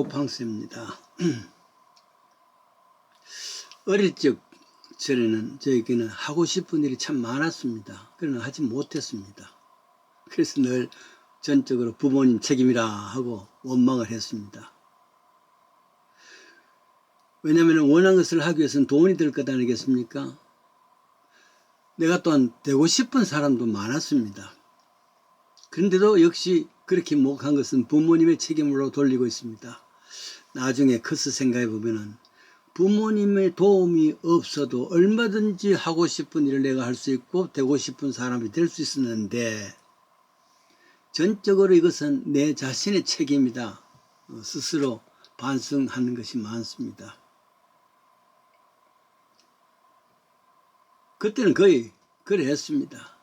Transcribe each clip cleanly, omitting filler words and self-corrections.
방쌤입니다. 어릴 적 저에게는 하고 싶은 일이 참 많았습니다. 그러나 하지 못했습니다. 그래서 늘 전적으로 부모님 책임이라 하고 원망을 했습니다. 왜냐하면 원하는 것을 하기 위해서는 돈이 들 것 아니겠습니까? 내가 또한 되고 싶은 사람도 많았습니다. 그런데도 역시 그렇게 못한 것은 부모님의 책임으로 돌리고 있습니다. 나중에 커서 생각해 보면은 부모님의 도움이 없어도 얼마든지 하고 싶은 일을 내가 할 수 있고 되고 싶은 사람이 될 수 있었는데 전적으로 이것은 내 자신의 책임이다. 스스로 반성하는 것이 많습니다. 그때는 거의 그랬습니다.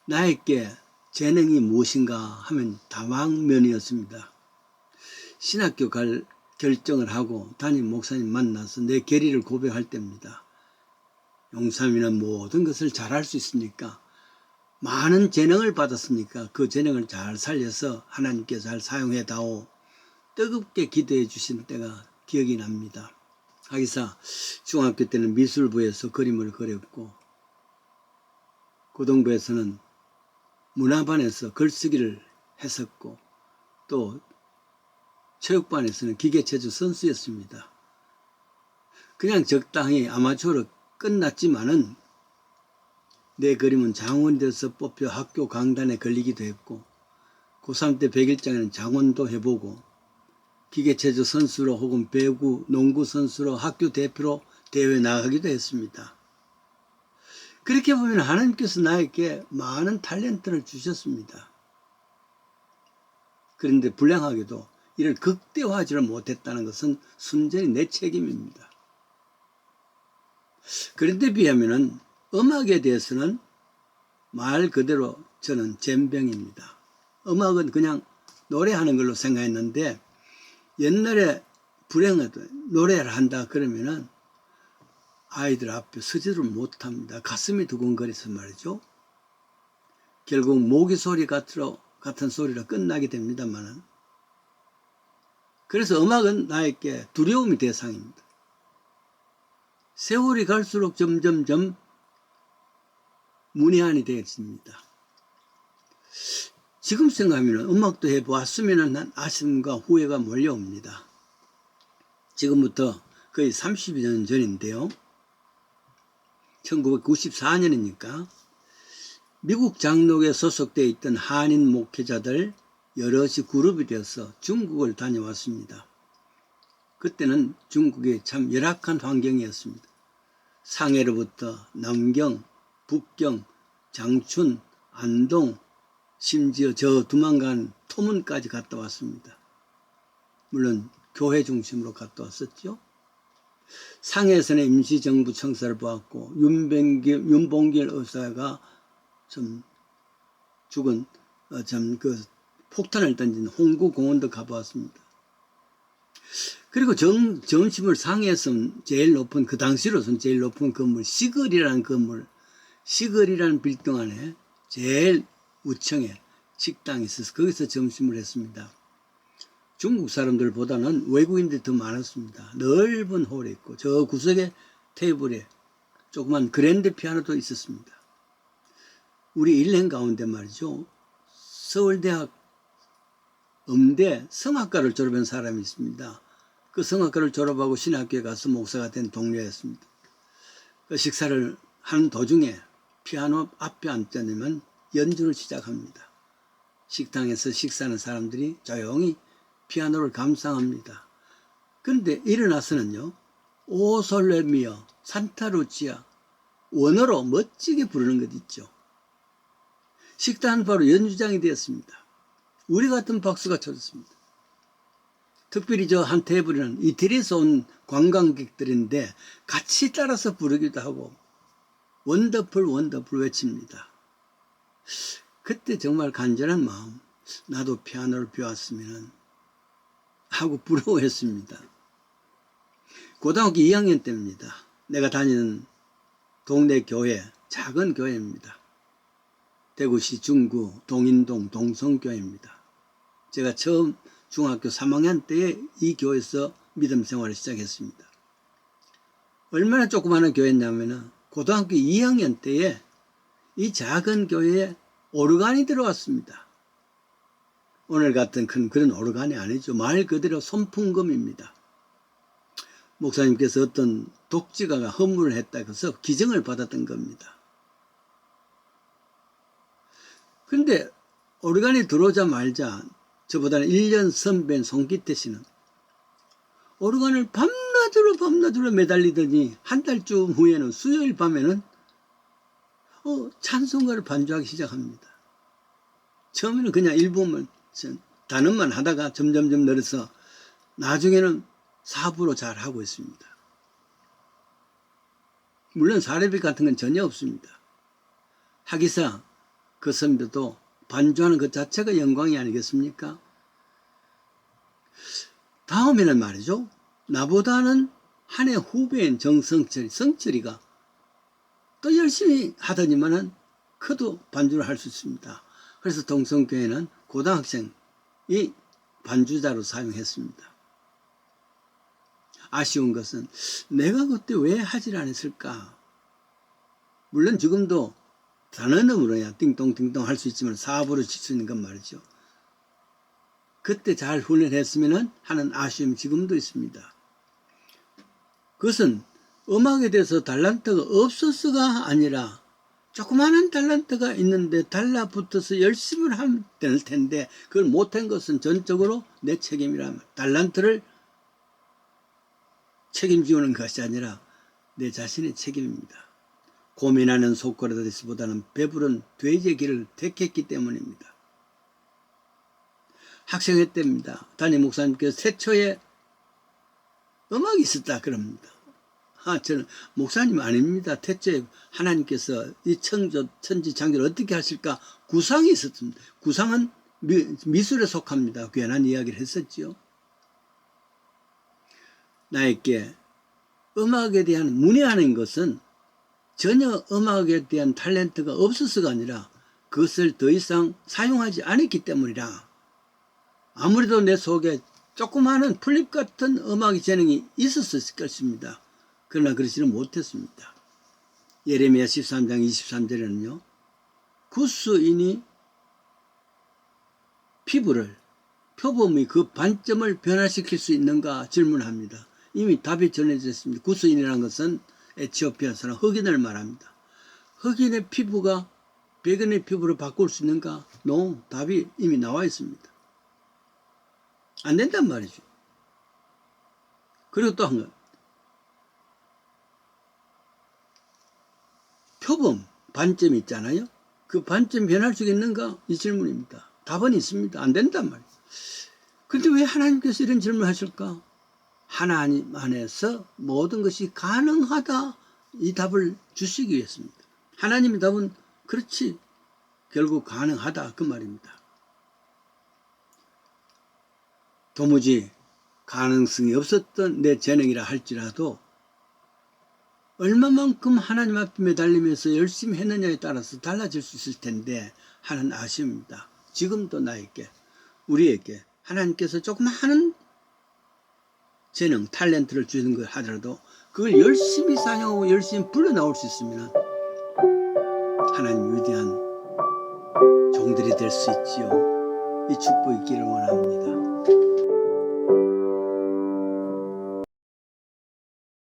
나에게 재능이 무엇인가 하면 다방면이었습니다. 신학교 갈 결정을 하고 담임 목사님 만나서 내 계리를 고백할 때입니다. 용삼이나 모든 것을 잘할 수 있으니까 많은 재능을 받았으니까 그 재능을 잘 살려서 하나님께 잘 사용해 다오. 뜨겁게 기도해 주신 때가 기억이 납니다. 하기사 중학교 때는 미술부에서 그림을 그렸고 고등부에서는 문화반에서 글쓰기를 했었고 또 체육반에서는 기계체조 선수였습니다. 그냥 적당히 아마추어로 끝났지만은 내 그림은 장원대에서 뽑혀 학교 강단에 걸리기도 했고 고3 때 100일장에는 장원도 해보고 기계체조 선수로 혹은 배구, 농구 선수로 학교 대표로 대회 나가기도 했습니다. 그렇게 보면 하나님께서 나에게 많은 탤런트를 주셨습니다. 그런데 불행하게도 이를 극대화하지를 못했다는 것은 순전히 내 책임입니다. 그런데 비하면 음악에 대해서는 말 그대로 저는 젬병입니다. 음악은 그냥 노래하는 걸로 생각했는데 옛날에 불행해도 노래를 한다 그러면은 아이들 앞에 서지를 못합니다. 가슴이 두근거려서 말이죠. 결국 모기 소리 같은 소리로 끝나게 됩니다만은 그래서 음악은 나에게 두려움의 대상입니다. 세월이 갈수록 점점점 문외한이 되었습니다. 지금 생각하면 음악도 해보았으면 한 아쉬움과 후회가 몰려옵니다. 지금부터 거의 30년 전인데요. 1994년이니까 미국 장로교에 소속되어 있던 한인 목회자들 여럿이 그룹이 되어서 중국을 다녀왔습니다. 그때는 중국이 참 열악한 환경이었습니다. 상해로부터 남경, 북경, 장춘, 안동, 심지어 저 두만간 토문까지 갔다 왔습니다. 물론 교회 중심으로 갔다 왔었죠. 상해에서는 임시정부 청사를 보았고 윤봉길 의사가 좀 죽은 그 폭탄을 던진 홍구공원도 가보았습니다. 그리고 점심을 상해에서 제일 높은 그 당시로서는 제일 높은 건물 시거리라는 빌딩 안에 제일 우층에 식당이 있어서 거기서 점심을 했습니다. 중국 사람들보다는 외국인들이 더 많았습니다. 넓은 홀에 있고 저 구석에 테이블에 조그만 그랜드 피아노도 있었습니다. 우리 일행 가운데 말이죠. 서울대학 음대 성악과를 졸업한 사람이 있습니다. 그 성악과를 졸업하고 신학교에 가서 목사가 된 동료였습니다. 그 식사를 하는 도중에 피아노 앞에 앉자면 연주를 시작합니다. 식당에서 식사하는 사람들이 조용히 피아노를 감상합니다. 그런데 일어나서는요. 오솔레미어, 산타루치아 원어로 멋지게 부르는 것 있죠. 식당은 바로 연주장이 되었습니다. 우리 같은 박수가 쳐졌습니다. 특별히 저 한 테이블에는 이태리에서 온 관광객들인데 같이 따라서 부르기도 하고 원더풀 원더풀 외칩니다. 그때 정말 간절한 마음, 나도 피아노를 배웠으면 하고 부러워했습니다. 고등학교 2학년 때입니다. 내가 다니는 동네 교회, 작은 교회입니다. 대구시 중구 동인동 동성교회입니다. 제가 처음 중학교 3학년 때에 이 교회에서 믿음 생활을 시작했습니다. 얼마나 조그마한 교회였냐면 고등학교 2학년 때에 이 작은 교회에 오르간이 들어왔습니다. 오늘 같은 큰 그런 오르간이 아니죠. 말 그대로 손풍금입니다. 목사님께서 어떤 독지가가 헌물을 했다고 해서 기증을 받았던 겁니다. 그런데 오르간이 들어오자마자 저보다는 1년 선배인 송기태 씨는 오르간을 밤낮으로 매달리더니 한 달쯤 후에는 수요일 밤에는 찬송가를 반주하기 시작합니다. 처음에는 그냥 일부만 단음만 하다가 점점점 늘어서 나중에는 사부로 잘 하고 있습니다. 물론 사례비 같은 건 전혀 없습니다. 하기사 그 선배도 반주하는 것 자체가 영광이 아니겠습니까? 다음에는 말이죠. 나보다는 한 해 후배인 성철이가 또 열심히 하더니만은 그도 반주를 할 수 있습니다. 그래서 동성교회는 고등학생이 반주자로 사용했습니다. 아쉬운 것은 내가 그때 왜 하질 않았을까? 물론 지금도 단언음으로야 띵동띵동 할 수 있지만 사부로 칠 수 있는 건 말이죠. 그때 잘 훈련했으면 하는 아쉬움이 지금도 있습니다. 그것은 음악에 대해서 달란트가 없어서가 아니라 조그마한 달란트가 있는데 달라붙어서 열심히 하면 될 텐데 그걸 못한 것은 전적으로 내 책임이라면 달란트를 책임지우는 것이 아니라 내 자신의 책임입니다. 고민하는 소크라테스보다는 배부른 돼지의 길을 택했기 때문입니다. 학생회 때입니다. 담임 목사님께서 최초에 음악이 있었다 그럽니다. 저는 목사님 아닙니다. 태초에 하나님께서 이 천지 창조를 어떻게 하실까 구상이 있었습니다. 구상은 미술에 속합니다. 괜한 이야기를 했었지요. 나에게 음악에 대한 문의하는 것은 전혀 음악에 대한 탤런트가 없어서가 아니라 그것을 더 이상 사용하지 않았기 때문이라. 아무래도 내 속에 조그마한 플립 같은 음악의 재능이 있었을 것입니다. 그러나 그러지는 못했습니다. 예레미야 13장 23절에는요. 구스인이 피부를 표범의 그 반점을 변화시킬 수 있는가 질문합니다. 이미 답이 전해져 있습니다. 구스인이라는 것은 에티오피아 사람 흑인을 말합니다. 흑인의 피부가 백인의 피부를 바꿀 수 있는가? No, 답이 이미 나와 있습니다. 안 된단 말이죠. 그리고 또 한 것. 표범, 반점이 있잖아요. 그 반점 변할 수 있는가? 이 질문입니다. 답은 있습니다. 안 된단 말이에요. 그런데 왜 하나님께서 이런 질문을 하실까? 하나님 안에서 모든 것이 가능하다. 이 답을 주시기 위해서입니다. 하나님의 답은 그렇지. 결국 가능하다. 그 말입니다. 도무지 가능성이 없었던 내 재능이라 할지라도 얼마만큼 하나님 앞에 매달리면서 열심히 했느냐에 따라서 달라질 수 있을 텐데 하는 아쉬움입니다. 지금도 나에게 우리에게 하나님께서 조그마한 재능, 탤런트를 주는 걸 하더라도 그걸 열심히 사용하고 열심히 불러나올 수 있으면 하나님 위대한 종들이 될 수 있지요. 이 축복이 있기를 원합니다.